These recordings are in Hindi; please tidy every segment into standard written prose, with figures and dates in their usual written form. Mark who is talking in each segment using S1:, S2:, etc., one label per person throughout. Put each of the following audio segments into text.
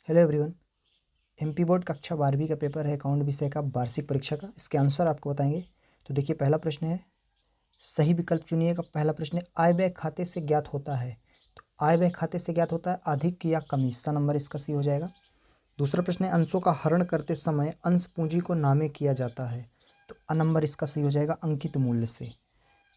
S1: Hello everyone. एमपी बोर्ड कक्षा 12वीं का पेपर है अकाउंट विषय का वार्षिक परीक्षा का। इसके आंसर आपको बताएंगे। तो देखिए, पहला प्रश्न है, सही विकल्प चुनिएगा। पहला प्रश्न है, आय व्यय खाते से ज्ञात होता है। तो आय व्यय खाते से ज्ञात होता है अधिक या कमी, सा नंबर इसका सही हो जाएगा। दूसरा प्रश्न है, अंशों का हरण करते समय अंश पूंजी को नामे किया जाता है। तो अ नंबर इसका सही हो जाएगा अंकित मूल्य से।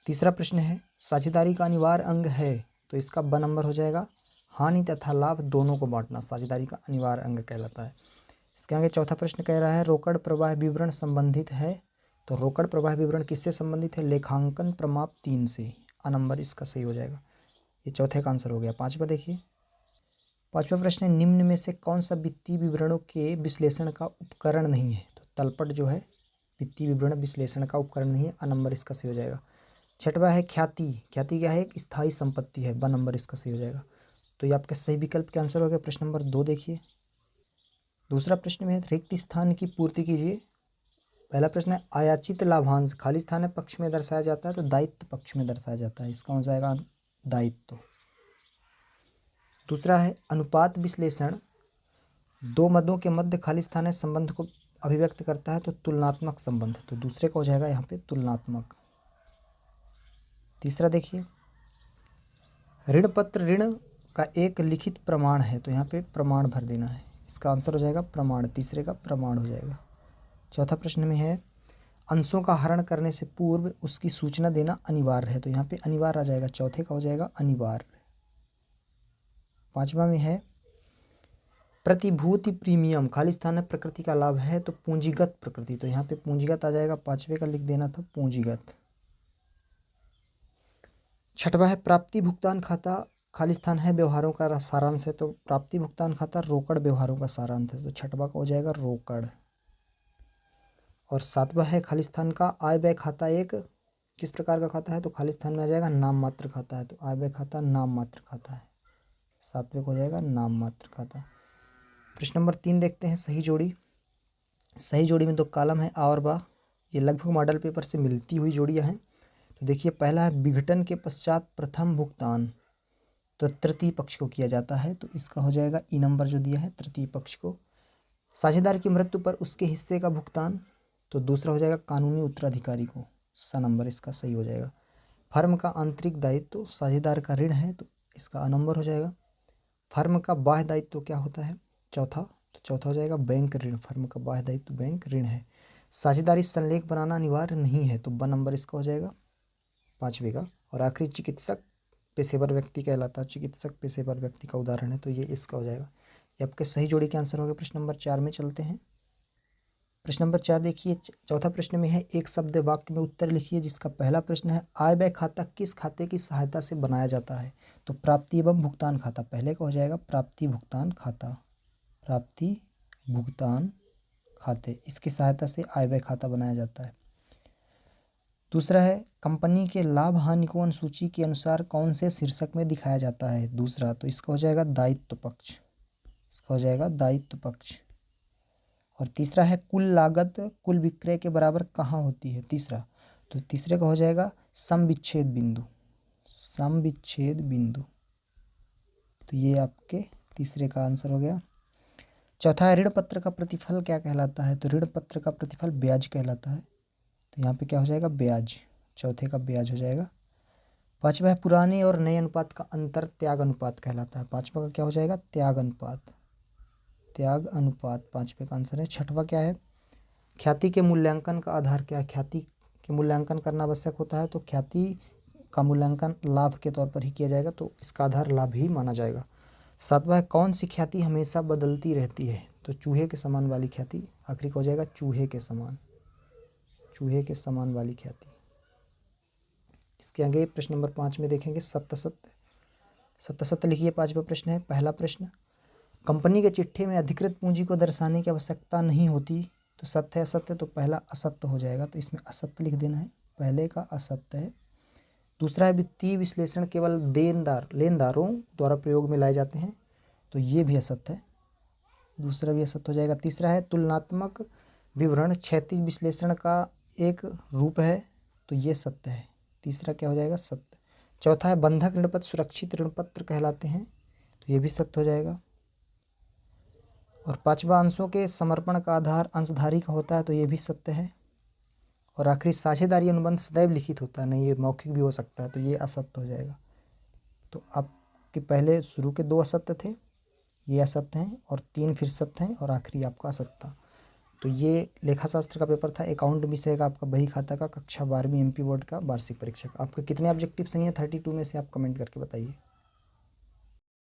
S1: तीसरा प्रश्न है, साझेदारी का अनिवार्य अंग है। तो इसका ब नंबर हो जाएगा हानि तथा लाभ दोनों को बांटना साझेदारी का अनिवार्य अंग कहलाता है। इसके आगे चौथा प्रश्न कह रहा है, रोकड़ प्रवाह विवरण संबंधित है। तो रोकड़ प्रवाह विवरण किससे संबंधित है? लेखांकन प्रमाप 3 से। अ नंबर इसका सही हो जाएगा। ये चौथे का आंसर हो गया। पांचवा देखिए, पांचवा प्रश्न है, निम्न में से कौन सा वित्तीय विवरणों के विश्लेषण का उपकरण नहीं है? तो तलपट जो है वित्तीय विवरण विश्लेषण का उपकरण नहीं है। अ नंबर इसका सही हो जाएगा। छठवा है, ख्याति। ख्याति क्या है? एक स्थायी संपत्ति है। ब नंबर इसका सही हो जाएगा। तो ये आपके सही विकल्प के आंसर हो गया। प्रश्न नंबर 2 देखिए। दूसरा प्रश्न में है, रिक्त स्थान की पूर्ति कीजिए। पहला प्रश्न है, अयाचित लाभांश खाली स्थान पक्ष में दर्शाया जाता है तो दायित्व पक्ष में दर्शाया जाता है। इसका हो जाएगा दायित्व। दूसरा है, अनुपात विश्लेषण दो मदों के मध्य खाली स्थान संबंध को अभिव्यक्त करता है तो तुलनात्मक संबंध। तो दूसरे का हो जाएगा यहाँ पे तुलनात्मक। तीसरा देखिए, ऋण पत्र ऋण का एक लिखित प्रमाण है। तो यहाँ पे प्रमाण भर देना है। इसका आंसर हो जाएगा प्रमाण। तीसरे का प्रमाण हो जाएगा। चौथा प्रश्न में है, अंशों का हरण करने से पूर्व उसकी सूचना देना अनिवार्य है। तो यहाँ पे अनिवार्य आ जाएगा। चौथे का हो जाएगा अनिवार्य। पांचवा में है, प्रतिभूति प्रीमियम खाली स्थान है प्रकृति का लाभ है तो पूंजीगत प्रकृति। तो यहाँ पे पूंजीगत आ जाएगा। पांचवे का लिख देना था पूंजीगत। छठवा है, प्राप्ति भुगतान खाता खाली स्थान है व्यवहारों का सारांश है। तो प्राप्ति भुगतान खाता रोकड़ व्यवहारों का सारांश है। तो छठवा का हो जाएगा रोकड़। और सातवां है, खाली स्थान का आय व्यय खाता एक किस प्रकार का खाता है? तो खाली स्थान में आ जाएगा नाम मात्र खाता है। तो आय व्यय खाता नाम मात्र खाता है। सातवें को हो जाएगा नाम मात्र खाता। प्रश्न नंबर 3 देखते हैं, सही जोड़ी। सही जोड़ी में 2 कॉलम है आ और बा। ये लगभग मॉडल पेपर से मिलती हुई जोड़ियां हैं। तो देखिए, पहला है, विघटन के पश्चात प्रथम भुगतान तो तृतीय पक्ष को किया जाता है। तो इसका हो जाएगा ई नंबर जो दिया है तृतीय पक्ष को। साझेदार की मृत्यु पर उसके हिस्से का भुगतान तो दूसरा हो जाएगा कानूनी उत्तराधिकारी को। सा नंबर इसका सही हो जाएगा। फर्म का आंतरिक दायित्व तो साझेदार का ऋण है तो इसका अ नंबर हो जाएगा। फर्म का बाह्य दायित्व क्या होता है? चौथा। तो चौथा हो जाएगा बैंक ऋण। फर्म का बाह्य दायित्व बैंक ऋण है। साझेदारी संलेख बनाना अनिवार्य नहीं है तो ब नंबर इसका हो जाएगा पांचवे का। और आखिरी, चिकित्सक पेशेवर व्यक्ति कहलाता है। चिकित्सक पेशेवर व्यक्ति का उदाहरण है तो ये इसका हो जाएगा। ये आपके सही जोड़ी के आंसर हो गए। प्रश्न नंबर 4 में चलते हैं। प्रश्न नंबर 4 देखिए, चौथा प्रश्न में है, एक शब्द वाक्य में उत्तर लिखिए जिसका पहला प्रश्न है, आय व्यय खाता किस खाते की सहायता से बनाया जाता है? तो प्राप्ति एवं भुगतान खाता। पहले का हो जाएगा प्राप्ति भुगतान खाता। प्राप्ति भुगतान खाते इसकी सहायता से आय व्यय खाता बनाया जाता है। दूसरा है, कंपनी के लाभ हानि को अनुसूची के अनुसार कौन से शीर्षक में दिखाया जाता है? दूसरा। तो इसका हो जाएगा दायित्व पक्ष। इसका हो जाएगा दायित्व पक्ष। और तीसरा है, कुल लागत कुल विक्रय के बराबर कहाँ होती है? तीसरा। तो तीसरे का हो जाएगा सम विच्छेद बिंदु। सम विच्छेद बिंदु। तो ये आपके तीसरे का आंसर हो गया। चौथा है, ऋण पत्र का प्रतिफल क्या कहलाता है? तो ऋण पत्र का प्रतिफल ब्याज कहलाता है। तो यहाँ पे क्या हो जाएगा? ब्याज। चौथे का ब्याज हो जाएगा। पांचवा है, पुराने और नए अनुपात का अंतर त्याग अनुपात कहलाता है। पांचवा का क्या हो जाएगा? त्याग अनुपात। त्याग अनुपात पांचवे का आंसर है। छठवा क्या है, ख्याति के मूल्यांकन का आधार क्या है? ख्याति के मूल्यांकन करना आवश्यक होता है तो ख्याति का मूल्यांकन लाभ के तौर पर ही किया जाएगा तो इसका आधार लाभ ही माना जाएगा। सातवां है, कौन सी ख्याति हमेशा बदलती रहती है? तो चूहे के समान वाली ख्याति। आखिरी का हो जाएगा चूहे के समान। चूहे के समान वाली ख्याति। इसके आगे प्रश्न नंबर 5 में देखेंगे, सत्य सत्य। सत्य सत्य लिखिए। पांचवा प्रश्न है, पहला प्रश्न, कंपनी के चिट्ठे में अधिकृत पूंजी को दर्शाने की आवश्यकता नहीं होती तो सत्य है असत्य? तो पहला असत्य हो जाएगा तो इसमें असत्य लिख देना है। पहले का असत्य है। दूसरा है, वित्तीय विश्लेषण केवल लेनदारों द्वारा प्रयोग में लाए जाते हैं तो ये भी असत्य है। दूसरा भी असत्य हो जाएगा। तीसरा है, तुलनात्मक विवरण क्षैतिज विश्लेषण का एक रूप है तो ये सत्य है। तीसरा क्या हो जाएगा? सत्य। चौथा है, बंधक ऋण पत्र सुरक्षित ऋण पत्र कहलाते हैं तो ये भी सत्य हो जाएगा। और पांचवा, अंशों के समर्पण का आधार अंशधारी का होता है, तो ये भी सत्य है। और आखिरी, साझेदारी अनुबंध सदैव लिखित होता है, नहीं ये मौखिक भी हो सकता है, तो ये असत्य हो जाएगा। तो आपके पहले शुरू के 2 असत्य थे, ये असत्य हैं, और 3 फिर सत्य हैं, और आखिरी आपका असत्य था। तो ये लेखाशास्त्र का पेपर था, अकाउंट विषय का आपका बही खाता का, कक्षा 12वीं MP बोर्ड का वार्षिक परीक्षा का। आपके कितने ऑब्जेक्टिव सही हैं 32 में से, आप कमेंट करके बताइए।